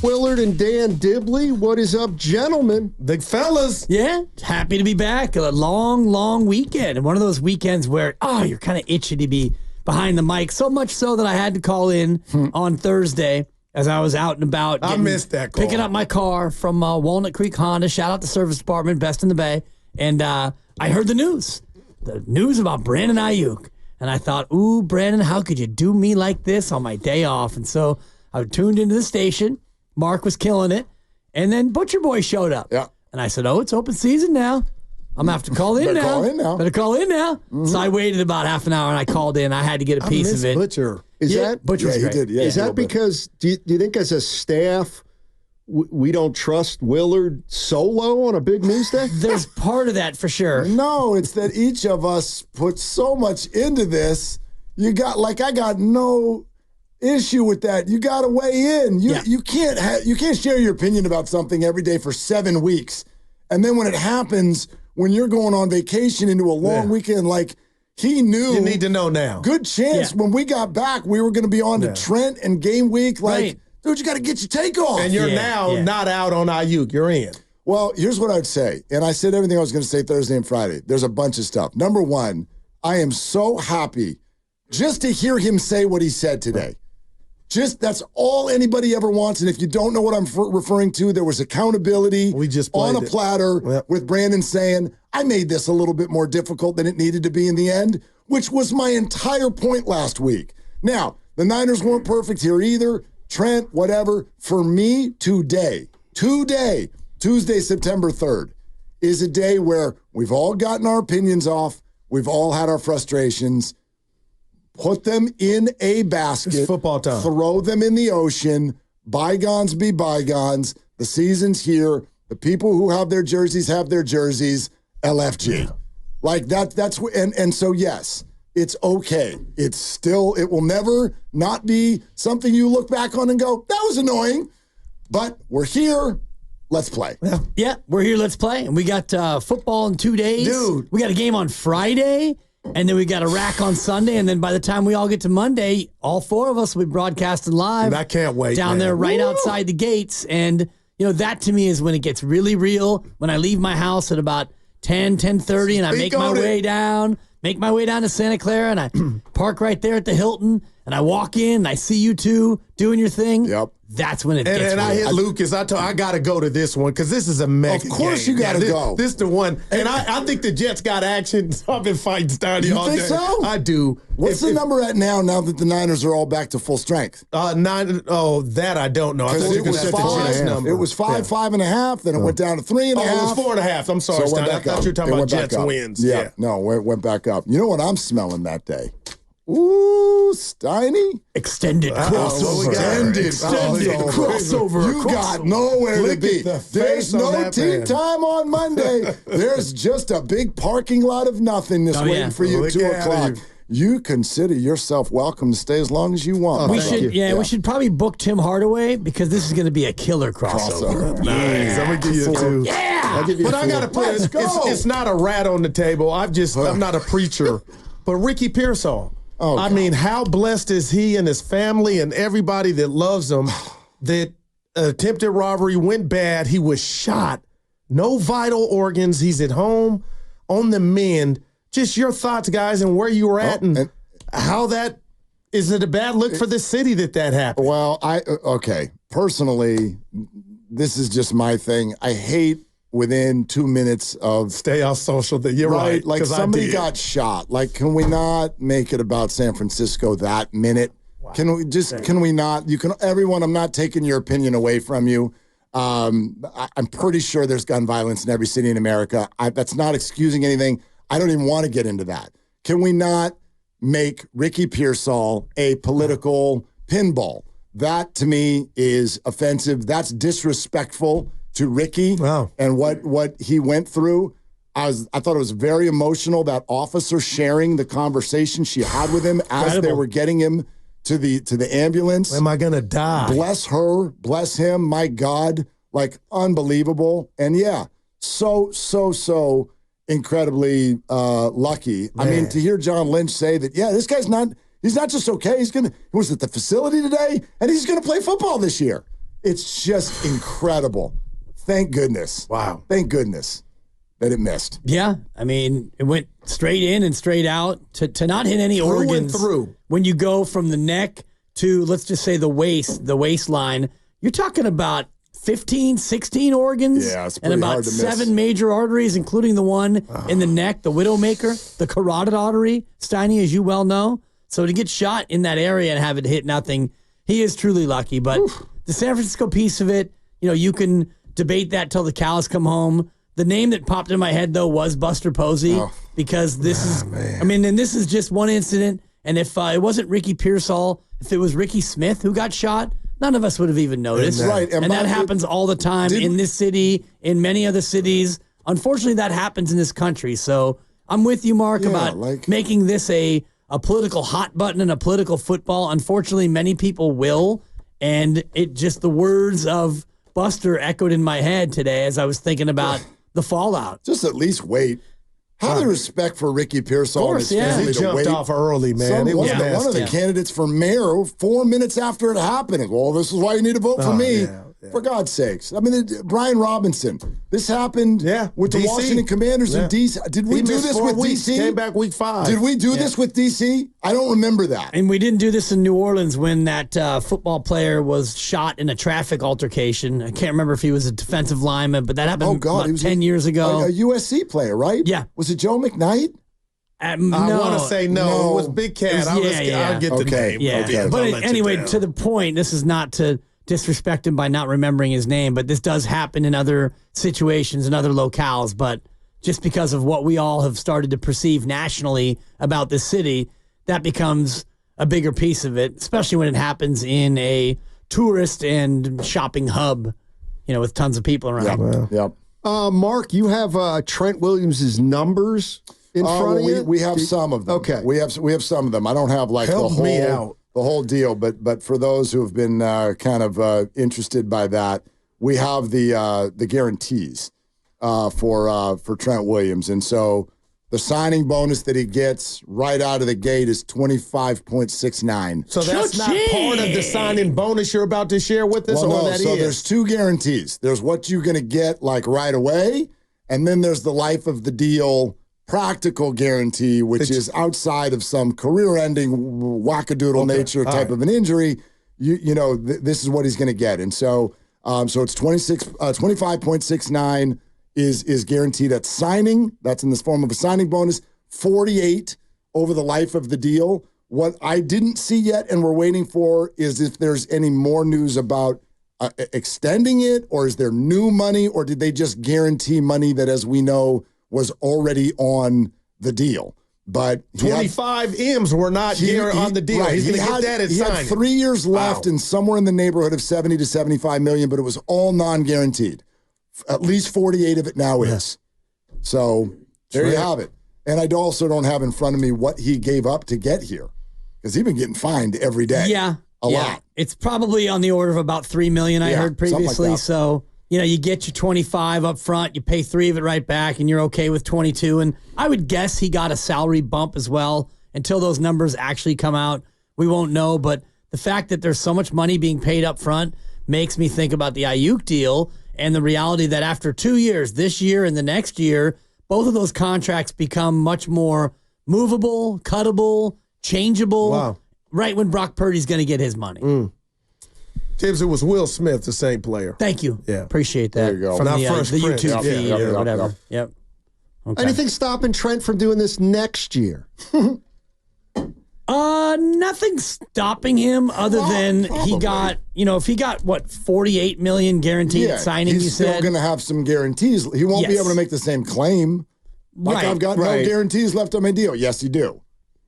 Willard and Dan Dibley. What is up, gentlemen? Big fellas. Yeah, happy to be back. A long, long weekend. And one of those weekends where, you're kind of itchy to be behind the mic. So much so that I had to call in on Thursday as I was out and about. I missed that call. Picking up my car from Walnut Creek Honda. Shout out the service department, best in the Bay. And I heard the news about Brandon Ayuk. And I thought, ooh, Brandon, how could you do me like this on my day off? And so I tuned into the station. Mark was killing it. And then Butcher Boy showed up. Yeah. And I said, it's open season now. I'm going to have to call in now. Better call in now. Mm-hmm. So I waited about half an hour and I called in. I had to get a piece of it. Butcher. Butcher was great. He did. Yeah, is that because, do you think as a staff, we don't trust Willard solo on a big news day? There's part of that for sure. No, it's that each of us put so much into this. I got no issue with that. You got to weigh in. You can't share your opinion about something every day for 7 weeks. And then when it happens, when you're going on vacation into a long weekend, like he knew. You need to know now. Good chance when we got back, we were going to be on to Trent and game week. Like, dude, you got to get your take off. And you're now not out on Ayuk. You're in. Well, here's what I'd say. And I said everything I was going to say Thursday and Friday. There's a bunch of stuff. Number one, I am so happy just to hear him say what he said today. That's all anybody ever wants. And if you don't know what I'm referring to, there was accountability on a platter with Brandon saying, I made this a little bit more difficult than it needed to be in the end, which was my entire point last week. Now, the Niners weren't perfect here either. Trent, whatever. For me, today, Tuesday, September 3rd, is a day where we've all gotten our opinions off. We've all had our frustrations. Put them in a basket. It's football time. Throw them in the ocean. Bygones be bygones. The season's here. The people who have their jerseys have their jerseys. LFG. Like that's and so yes, it's okay. It's still, it will never not be something you look back on and go, that was annoying. But we're here. Let's play. Yeah, we're here. Let's play. And we got football in 2 days. Dude. We got a game on Friday. And then we got a rack on Sunday, and then by the time we all get to Monday, all four of us will be broadcasting live. And I can't wait. Down there right outside the gates. And, that to me is when it gets really real. When I leave my house at about 10:30, and I make my way down to Santa Clara, and I park right there at the Hilton, and I walk in, and I see you two doing your thing. Yep. That's when it gets And I hit Lucas. I got to go to this one because this is a mega Of course game. you got to go. This is the one. And I think the Jets got action. So I've been fighting Steiny all day. You think so? I do. What's the number at now that the Niners are all back to full strength? 9. Oh, that I don't know. I thought you It could was set the Jets number. It was 5.5, then it went down to 3.5. Oh, it was 4.5. I'm sorry, So it Steiny. went I back thought up. you were talking It about went back Jets up. wins. Yeah. No, it went back up. You know what I'm smelling that day? Ooh, Steiny. extended crossover. Extended crossover. You got nowhere to be. There's no team time on Monday. There's just a big parking lot of nothingness waiting for you at 2 o'clock. You consider yourself welcome to stay as long as you want. We should probably book Tim Hardaway because this is going to be a killer crossover. Nice. I'm gonna give you a 2. Yeah. But I gotta put it's not a rat on the table. I'm not a preacher. But Ricky Pearsall. I mean, how blessed is he and his family and everybody that loves him that attempted robbery went bad. He was shot. No vital organs. He's at home on the mend. Just your thoughts, guys, and where you were at and how that – is it a bad look for the city that happened? Well, personally, this is just my thing. I hate within 2 minutes of – Stay off social. You're right. Like somebody got shot. Like, can we not make it about San Francisco that minute? Wow. Can we not? Everyone, I'm not taking your opinion away from you. I'm pretty sure there's gun violence in every city in America. That's not excusing anything. I don't even want to get into that. Can we not make Ricky Pearsall a political pinball? That, to me, is offensive. That's disrespectful to Ricky and what he went through. I thought it was very emotional, that officer sharing the conversation she had with him as they were getting him to the ambulance. Am I going to die? Bless her, bless him, my God. Like, unbelievable. And yeah, so incredibly lucky. Man. I mean, to hear John Lynch say that, this guy's he's not just okay. He was at the facility today, and he's going to play football this year. It's just incredible. Thank goodness. Wow. Thank goodness that it missed. Yeah, I mean, it went straight in and straight out to not hit any organs. Through. When you go from the neck to, let's just say, the waistline, you're talking about 15, 16 organs, Yeah, it's and pretty about hard to miss. 7 major arteries, including the one in the neck, the widowmaker, the carotid artery, Steiny, as you well know. So to get shot in that area and have it hit nothing, he is truly lucky. But the San Francisco piece of it, you can debate that till the cows come home. The name that popped in my head, though, was Buster Posey, because this is, and this is just one incident. And if it wasn't Ricky Pearsall, if it was Ricky Smith who got shot, none of us would have even noticed. Right. And that happens all the time in this city, in many other cities. Unfortunately, that happens in this country. So I'm with you, Mark, about making this a political hot button and a political football. Unfortunately, many people will. And it just, the words of Buster echoed in my head today as I was thinking about the fallout. Just at least wait. Have the respect for Ricky Pearsall and his family He to jumped wait. off early, man. It was one of the candidates for mayor 4 minutes after it happened. Well, this is why you need to vote for me. For God's sakes. I mean, Brian Robinson. This happened with the DC. Washington Commanders in D.C. Did we do this with D.C.? Came back week 5. Did we do this with D.C.? I don't remember that. And we didn't do this in New Orleans when that football player was shot in a traffic altercation. I can't remember if he was a defensive lineman, but that happened he was 10 years ago. A USC player, right? Yeah. Was it Joe McKnight? I want to say no. It was Big Cat. I'll get the name. Yeah. But anyway, to the point, this is not to disrespect him by not remembering his name, but this does happen in other situations and other locales. But just because of what we all have started to perceive nationally about this city, that becomes a bigger piece of it, especially when it happens in a tourist and shopping hub, with tons of people around. Yep. Mark, you have Trent Williams' numbers in front of you? We have some of them. Okay. We have some of them. I don't have the whole deal, but for those who have been kind of interested by that, we have the guarantees for Trent Williams, and so the signing bonus that he gets right out of the gate is 25.69. So that's not part of the signing bonus you're about to share with us, So there's 2 guarantees. There's what you're going to get like right away, and then there's the life of the deal practical guarantee, which is outside of some career-ending wackadoodle nature type of an injury. This is what he's going to get, and so it's 25.69 is guaranteed at signing. That's in the form of a signing bonus. 48 over the life of the deal. What I didn't see yet, and we're waiting for, is if there's any more news about extending it, or is there new money, or did they just guarantee money that, as we know, was already on the deal? But 25 M's were not here on the deal. Right. He's going to get that at signing. He had 3 years left and somewhere in the neighborhood of 70 to 75 million, but it was all non-guaranteed. At least 48 of it now is. So there you have it. And I also don't have in front of me what he gave up to get here, because he's been getting fined every day. Yeah. A lot. It's probably on the order of about $3 million, I heard previously. Like so, you get your 25 up front, you pay 3 of it right back, and you're okay with 22. And I would guess he got a salary bump as well. Until those numbers actually come out, we won't know. But the fact that there's so much money being paid up front makes me think about the Ayuk deal and the reality that after 2 years, this year and the next year, both of those contracts become much more movable, cuttable, changeable. Wow. Right when Brock Purdy's going to get his money. Tibbs, it was Will Smith, the same player. Thank you. Yeah. Appreciate that. There you go. From From the, our first the print. YouTube feed Yep, or whatever. yep. Okay. Anything stopping Trent from doing this next year? Nothing stopping him other than probably. he got, if he got, 48 million guaranteed signing, he's you still said? going to have some guarantees. He won't be Yes. able to make the same claim. Like, Right, I've got no right. guarantees left on my deal. Yes, you do.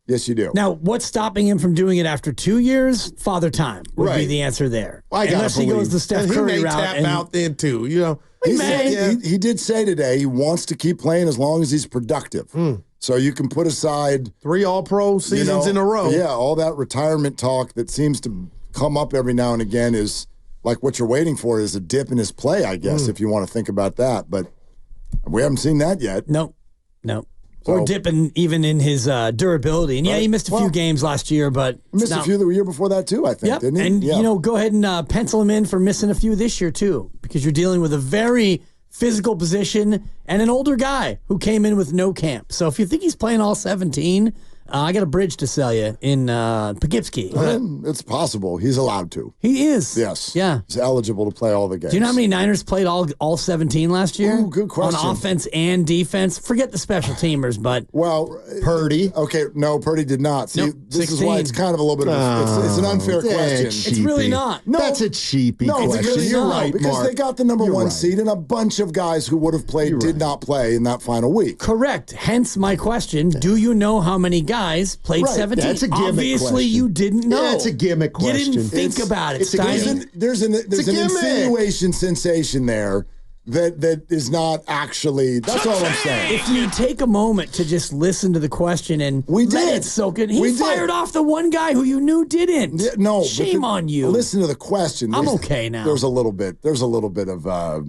Yes, you do. Now, what's stopping him from doing it after 2 years? Father Time would be Right. the answer there. I gotta Unless he goes believe. the Steph And he Curry may route. tap and- out then, too. He did say today he wants to keep playing as long as he's productive. So you can put aside 3 All-Pro seasons in a row. Yeah, all that retirement talk that seems to come up every now and again is like what you're waiting for is a dip in his play, I guess, if you want to think about that. But we haven't seen that yet. Nope. or dipping even in his durability. And yeah, he missed a few games last year, but missed a few the year before that too, I think, didn't he? And go ahead and pencil him in for missing a few this year too, because you're dealing with a very physical position and an older guy who came in with no camp. So if you think he's playing all 17, I got a bridge to sell you in Poughkeepsie. It's possible. He's allowed to. He is. Yes. Yeah. He's eligible to play all the games. Do you know how many Niners played all 17 last year? Ooh, good question. On offense and defense. Forget the special teamers, but Purdy. Okay, no, Purdy did not. See, Nope, this 16. is why it's kind of a little bit of it's an unfair question. It's really not. No, that's a cheapie question. Because You're right, because Mark. they got the number one right. seed, and a bunch of guys who would have played did not play in that final week. Correct. Hence my question. Do you know how many guys played 17? That's a gimmick Obviously, question. you didn't know. Yeah, it's a gimmick question. You didn't think about it, it's a Steiny. There's an gimmick. insinuation sensation there that is not actually. That's all I'm saying. If you take a moment to just listen to the question and We let did. it soak in, he We did. fired off the one guy who you knew didn't. Yeah, no, but Shame on you. Listen to the question. I'm There's- okay now. There's a little bit of a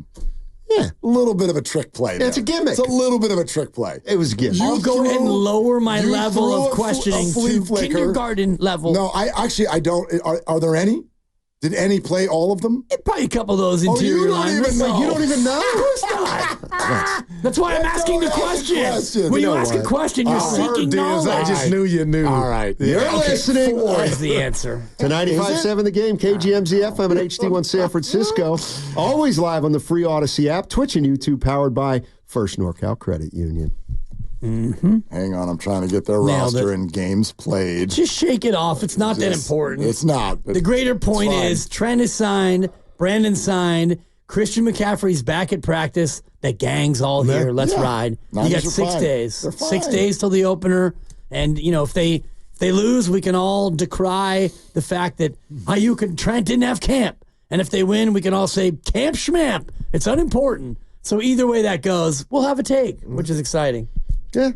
little bit of a trick play there. It's a gimmick. It's a little bit of a trick play. It was a gimmick. I'll go ahead and lower my you level threw of a questioning flea to flicker. kindergarten level. No, I don't. Are there any? Did any play all of them? Probably a couple of those interior you don't linemen. even know. You don't even know? Of course not. That's why I'm asking the Don't ask question. the question. When You you know ask a what? question, you're seeking knowledge. I just knew you knew. All right. You're listening. 4 is the answer. To 95.7 The Game, KGMZ FM and HD1 San Francisco. Always live on the free Odyssey app, Twitch and YouTube, powered by First NorCal Credit Union. Hang on, I'm trying to get their Nailed roster it. and games played. Just shake it off. It's not that important. It's not. But The greater point fine. is Trent is signed, Brandon signed, Christian McCaffrey's back at practice. The gang's all here. Let's ride. Niners You got are 6 fine. days. They're fine. 6 days till the opener. And, if they lose, we can all decry the fact that Ayuk and Trent didn't have camp. And if they win, we can all say, camp schmamp. It's unimportant. So either way that goes, we'll have a take, which is exciting. Yeah.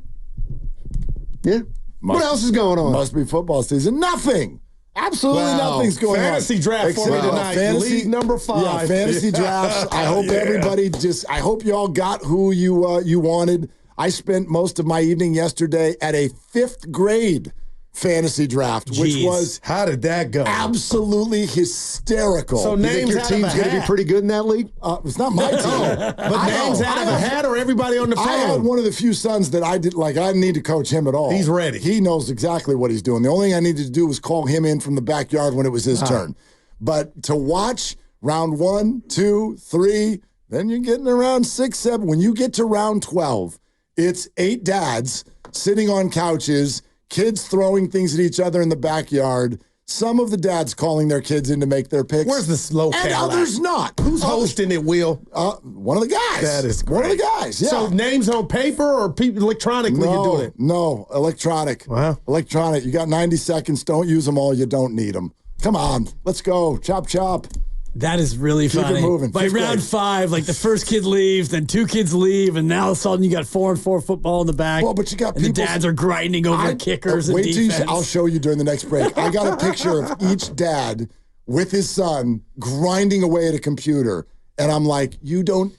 Yeah. What else is going on? Must be football season. Nothing. Absolutely nothing's going Fantasy on. draft for me Except tonight. League number 5. Yeah, fantasy drafts. I hope everybody I hope y'all got who you wanted. I spent most of my evening yesterday at a 5th grade fantasy draft, which Jeez. was How did that go? absolutely hysterical. So You think names your out team's of a going to be hat. pretty good in that league? It's not my team. But names out of a hat or everybody on the I had field? one of the few sons that I didn't need to coach him at all. He's ready. He knows exactly what he's doing. The only thing I needed to do was call him in from the backyard when it was his turn. But to watch round 1, 2, 3, then you're getting around 6, 7. When you get to round 12, it's 8 dads sitting on couches, kids throwing things at each other in the backyard. Some of the dads calling their kids in to make their picks. Where's the slow And cal others at? not. Who's hosting it, Will? One of the guys. That is one of the great. guys. Yeah. So names on paper or people electronically you're doing it? No, electronic. Wow. Electronic. You got 90 seconds. Don't use them all. You don't need them. Come on. Let's go. Chop, chop. That is really Keep it funny. moving. By 5th round grade. 5, like the first kid leaves, then 2 kids leave, and now all of a sudden you got 4-on-4 football in the back. Well, but you got and the people- dads are grinding over kickers and Wait till defense. I'll show you during the next break. I got a picture of each dad with his son grinding away at a computer. And I'm like, you don't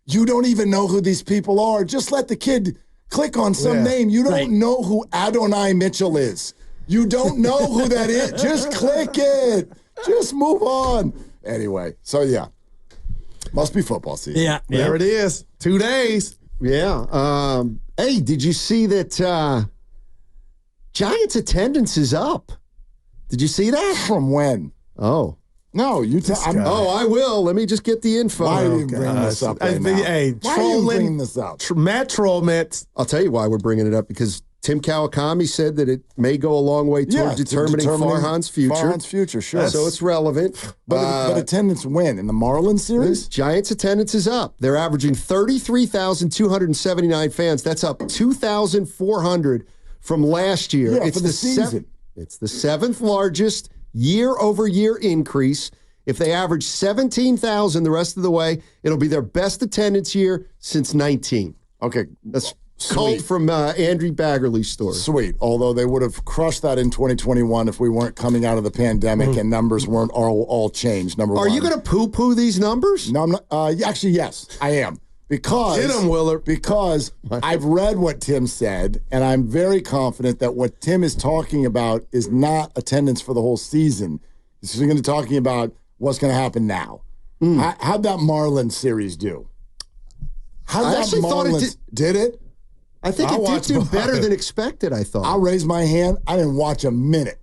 even know who these people are. Just let the kid click on some name. You don't know who Adonai Mitchell is. You don't know who that is. Just click it. Just move on. Anyway, so yeah. Must be football season. Yeah. There it is. 2 days. Yeah. Hey, did you see that Giants attendance is up? Did you see that? From when? Oh. No, you tell. I will. Let me just get the info. Why are you bringing this up right now? Hey, Why are you bringing this up? Matt Trollmetz. I'll tell you why we're bringing it up, because Tim Kawakami said that it may go a long way toward determining Farhan's future. Farhan's future, sure. So it's relevant. But attendance when? In the Marlins series? Giants attendance is up. They're averaging 33,279 fans. That's up 2,400 from last year. Yeah, for the season. It's the 7th largest year-over-year increase. If they average 17,000 the rest of the way, it'll be their best attendance year since 19. Okay. That's culled from Andrew Baggerly's story. Sweet. Although they would have crushed that in 2021 if we weren't coming out of the pandemic and numbers weren't all changed. Number one. Are you going to poo-poo these numbers? No, I'm not. Actually, yes, I am. Because Get him, Willard. Because I've read what Tim said, and I'm very confident that what Tim is talking about is not attendance for the whole season. He's going to be talking about what's going to happen now. How'd that Marlins series do? I actually thought it did it? I think it did do better than expected, I thought. I'll raise my hand. I didn't watch a minute.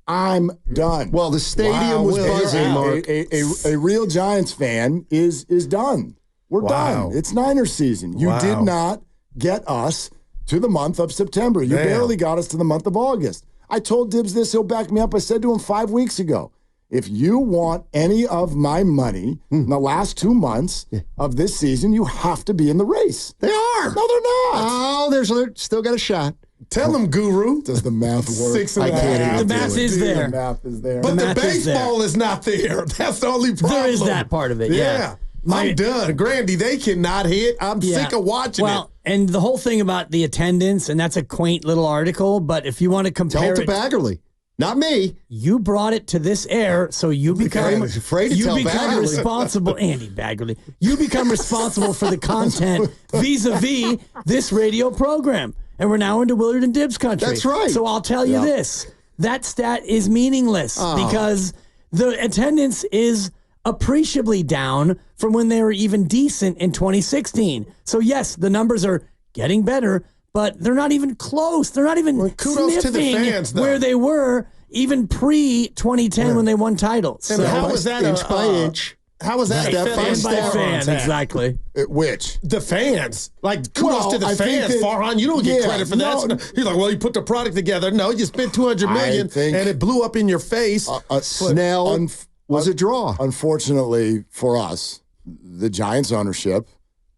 I'm done. Well, the stadium was buzzing, Mark. A real Giants fan is done. We're done. It's Niners season. You did not get us to the month of September. You barely got us to the month of August. I told Dibs this. He'll back me up. I said to him 5 weeks ago, if you want any of my money in the last 2 months of this season, you have to be in the race. They are. No, they're not. Oh, there's still got a shot. Tell them, Guru. Does the math work? 6.5. I can't The math is there. The math is there. But the is baseball is not there. That's the only problem. There is that part of it, yeah. I'm done. Grandy, they cannot hit. I'm sick of watching it. And the whole thing about the attendance, and that's a quaint little article, but if you want to compare it to Baggerly. Not me. You brought it to this air, so you become responsible. Andy Baggerly. You become responsible for the content vis-a-vis this radio program. And we're now into Willard and Dibs country. That's right. So I'll tell you this. That stat is meaningless because the attendance is appreciably down from when they were even decent in 2016. So yes, the numbers are getting better, but they're not even close. They're not even kudos to the fans, though. where they were even pre-2010 when they won titles. And how was that inch by inch? How was that fan by fan? Exactly. Which? The fans. Like, kudos to the fans. Farhan, you don't get credit for that. He's like, well, you put the product together. No, you spent $200 million and it blew up in your face. Snell was a draw. Unfortunately for us, the Giants ownership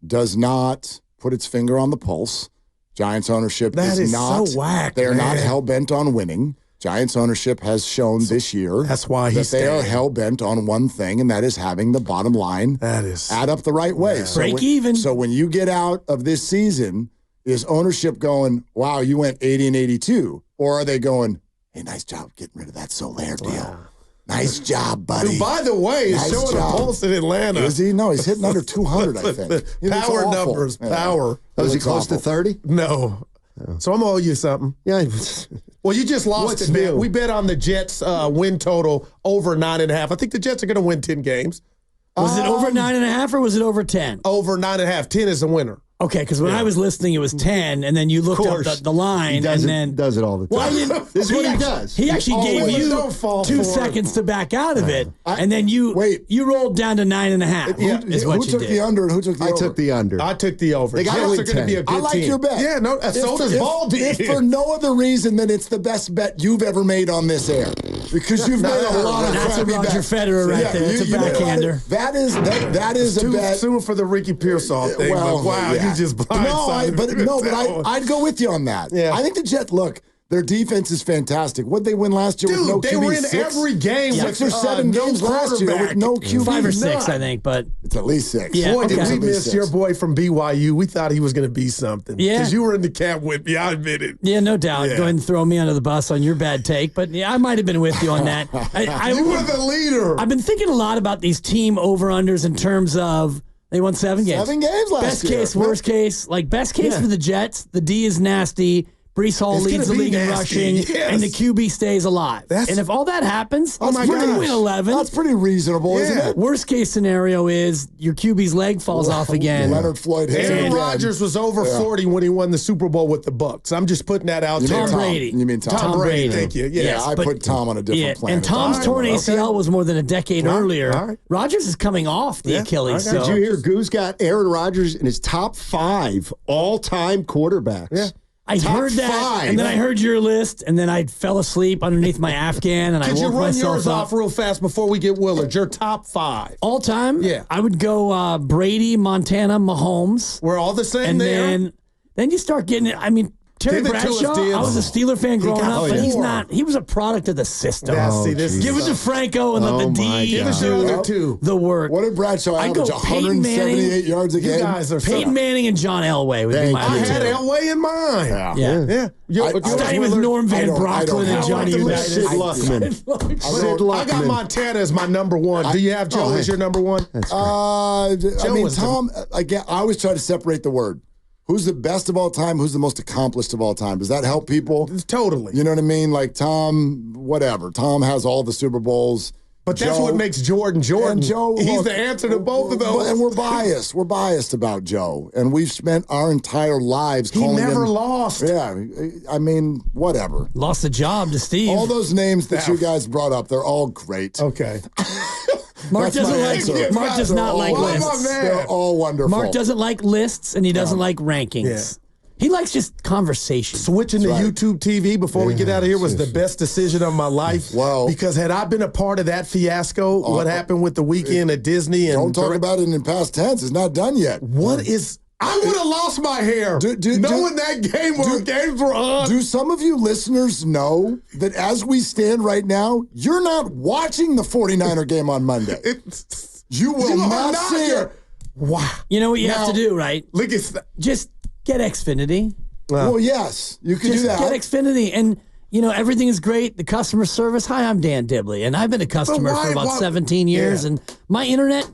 does not put its finger on the pulse. Giants ownership is not so whack. They're not hell-bent on winning. Giants ownership has shown this year that's why they are hell-bent on one thing, and that is having the bottom line add up the right way. So break even. So when you get out of this season, is ownership going, wow, you went 80 and 82? Or are they going, hey, nice job getting rid of that Soler deal. Nice job, buddy. Who, by the way, is showing a pulse in Atlanta. Is he? No, he's hitting under 200, I think. Power numbers, power. Was he close to 30? No. So I'm going to owe you something. Yeah. Well, you just lost it, man. We bet on the Jets win total over 9.5. I think the Jets are going to win 10 games. Was it over 9.5 or was it over 10? Over 9.5. 10 is the winner. Okay, because when I was listening, it was 10, and then you looked up the line, does it all the time. Well, this is what he does. He actually gave you 2 seconds to back out of it, and then you rolled down to 9.5. Who took the under and who took the over? I took the under. I took the over. They got Jets are going to be a good team. I like your bet. Yeah, no, so does Baldy. If for no other reason than it's the best bet you've ever made on this air. Because you've made a lot of That's a crappy Roger bets. Federer right there. It's a backhander. That is a too bet. soon for the Ricky Pearsall thing. Well, wow, you just blindsided. I'd go with you on that. Yeah. I think the Jets, look, their defense is fantastic. What'd they win last year with no QB? They were in every game with 6 or 7 games last year with no QB. 5 or 6, I think, but it's at least 6. Yeah, boy, did we miss your boy from BYU. We thought he was going to be something. Yeah. Because you were in the camp with me, I admit it. Yeah, no doubt. Yeah. Go ahead and throw me under the bus on your bad take, but yeah, I might have been with you on that. You were the leader. I've been thinking a lot about these team over-unders in terms of they won 7 games. 7 games last year. Best case, worst case. Like, best case for the Jets, the D is nasty. Brees Hall leads the league in rushing, and the QB stays alive. And if all that happens, we're going to win 11. That's pretty reasonable, isn't it? Worst case scenario is your QB's leg falls off again. Leonard Floyd hits Aaron Rodgers was over 40 when he won the Super Bowl with the Bucs. I'm just putting that out there. Tom Brady. You mean Tom Brady. Thank you. Yes, I put Tom on a different planet. And Tom's torn ACL was more than a decade earlier. Rodgers is coming off the Achilles. Did you hear Goose got Aaron Rodgers in his top 5 all-time quarterbacks? Yeah. I heard that, and then I heard your list, and then I fell asleep underneath my Afghan, and I woke myself up. Could you run yours off real fast before we get Willard? Your top 5. All time? Yeah. I would go Brady, Montana, Mahomes. We're all the same and then you start getting it. I mean, Terry Give it to us, Bradshaw, Dibs. I was a Steeler fan growing got up, but he's 4. not. He was a product of the system. Give it to Franco and let the D Give us your other two. the work. What did Bradshaw I go average? Peyton 178 yards a You game? guys are Peyton Manning and John Elway would be my I other had two. Elway in mind. Yeah. Yeah. With Norm Van I don't Brocklin and have Johnny to Unitas. Sid Luckman. Sid I got Luckman. Montana as my number one. Do you have Joe as your number one? I mean, was the- Tom, again, I always try to separate the word. Who's the best of all time? Who's the most accomplished of all time? Does that help people? Totally. You know what I mean? Like Tom, whatever. Tom has all the Super Bowls. But that's Joe- what makes Jordan Jordan. And Joe, He's look, the answer to both of those. And we're biased. We're biased about Joe. And we've spent our entire lives He calling never him. lost. Yeah. I mean, whatever. Lost the job to Steve. All those names that you guys brought up, they're all great. Okay. Mark That's my doesn't answer. like. Mark does not like Why am I lists. mad? They're all wonderful. Mark doesn't like lists, and he doesn't like rankings. He likes just conversation. Switching to right. YouTube TV before we get out of here was the best decision of my life. Well- because had I been a part of that fiasco, what happened with the weekend at Disney and Don't talk about it in past tense. It's not done yet. what is? I would have lost my hair knowing that game or games were on. Do some of you listeners know that as we stand right now, you're not watching the 49er game on Monday? You will not see it. Wow. You know what you have Now- to do, right? Look at Just get Xfinity. Well, yes, you can Just do that. get Xfinity, and you know everything is great. The customer service. Hi, I'm Dan Dibley, and I've been a customer for about 17 years, and my internet.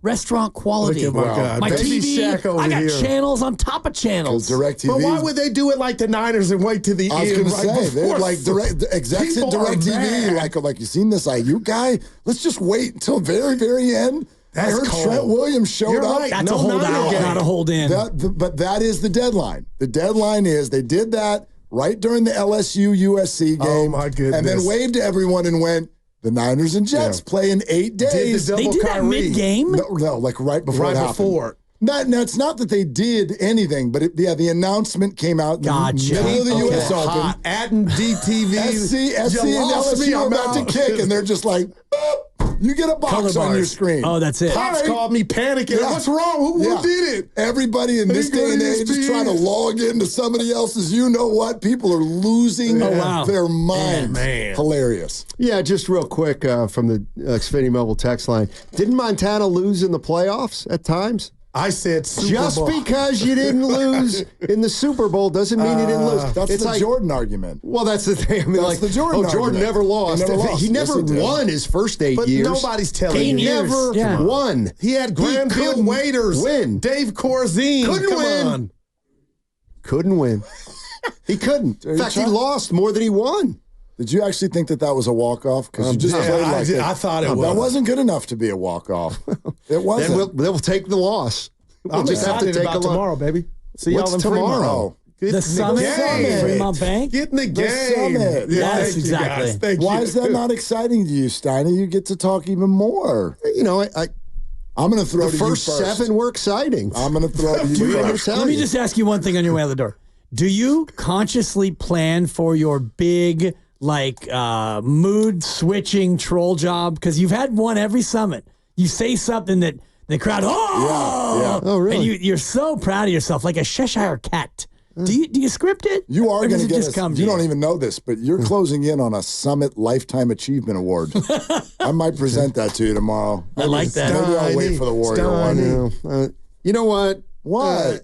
Restaurant quality. Look at my God. My Baby TV. Shaq over I got here. channels on top of channels. DirecTV. But why would they do it like the Niners and wait to the I was end? going to right say, they're before- like execs at People are DirecTV, mad. like you seen this IU guy? Let's just wait until very, very end. I That's heard cold. Trent Williams showed You're up. right. That's No a hold Niner out, game. not a hold in. But that is the deadline. The deadline is they did that right during the LSU USC game. Oh, my goodness. And then waved to everyone and went, the Niners and Jets play in 8 days. Did the They double do that Kyrie. mid-game. No, like right before it happened. before. No, it's not that they did anything, but the announcement came out in Gotcha. the middle of the Okay. U.S. Open. Hot. Adding DTV. SC You and lost me, LSU are I'm about to out. kick, and they're just like, boop, you get a box Color on your bars. screen. Oh, that's it. Pops called me panicking. Yeah. What's wrong? Who did it? Everybody in this They go day and to age is ESPN. trying to log into somebody else's. You know what? People are losing wow. their minds. Man. Hilarious. Yeah, just real quick from the Xfinity Mobile text line. Didn't Montana lose in the playoffs at times? I said Super Just Bowl. because you didn't lose in the Super Bowl doesn't mean you didn't lose. That's it's the like, Jordan argument. Well, that's the thing. I mean, That's like, the Jordan Jordan argument. never lost. He never lost. He never Yes, he did. won his first 8 But years. nobody's telling 10 you. years. Never Yeah. won. He had Granville couldn't Waiters. win. Dave Corzine. Couldn't Come win. on. Couldn't win. He couldn't. In fact, he lost more than he won. Did you actually think that was a walk-off? Because you just yeah, played I like did- that. I thought it That was. wasn't good enough to be a walk-off. It wasn't. Then we'll take the loss. We'll I'm just have to excited take about a look. tomorrow, baby. See What's y'all in tomorrow? Fremont. Get The in summit, game. Fremont Bank. Get in the game. summit. Yeah, Yes, thank you, exactly. guys. Thank Why you. is that not exciting to you, Steiny? You get to talk even more. You know, I'm going to throw the to first you first. 7 were exciting. I'm going to throw to you first. Let me just ask you one thing on your way out the door. Do you consciously plan for your big, like, mood switching troll job? Because you've had one every summit. You say something that the crowd, Yeah. Oh, really? And you're so proud of yourself, like a Cheshire cat. Do you script it? You are Or going does to it get just us. come to You don't even know this, but you're closing in on a Summit Lifetime Achievement Award. I might present that to you tomorrow. I like that. Maybe I'll wait for the Warrior one. You know what? What?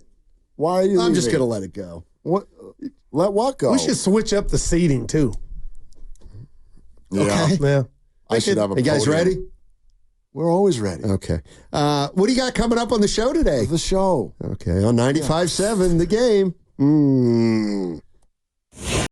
Why are you I'm just leaving? going to let it go. What? Let what go? We should switch up the seating, too. Yeah. Yeah. I should have a You guys podium. ready? We're always ready. Okay. What do you got coming up on the show today? The show. Okay, on 95.7, the game.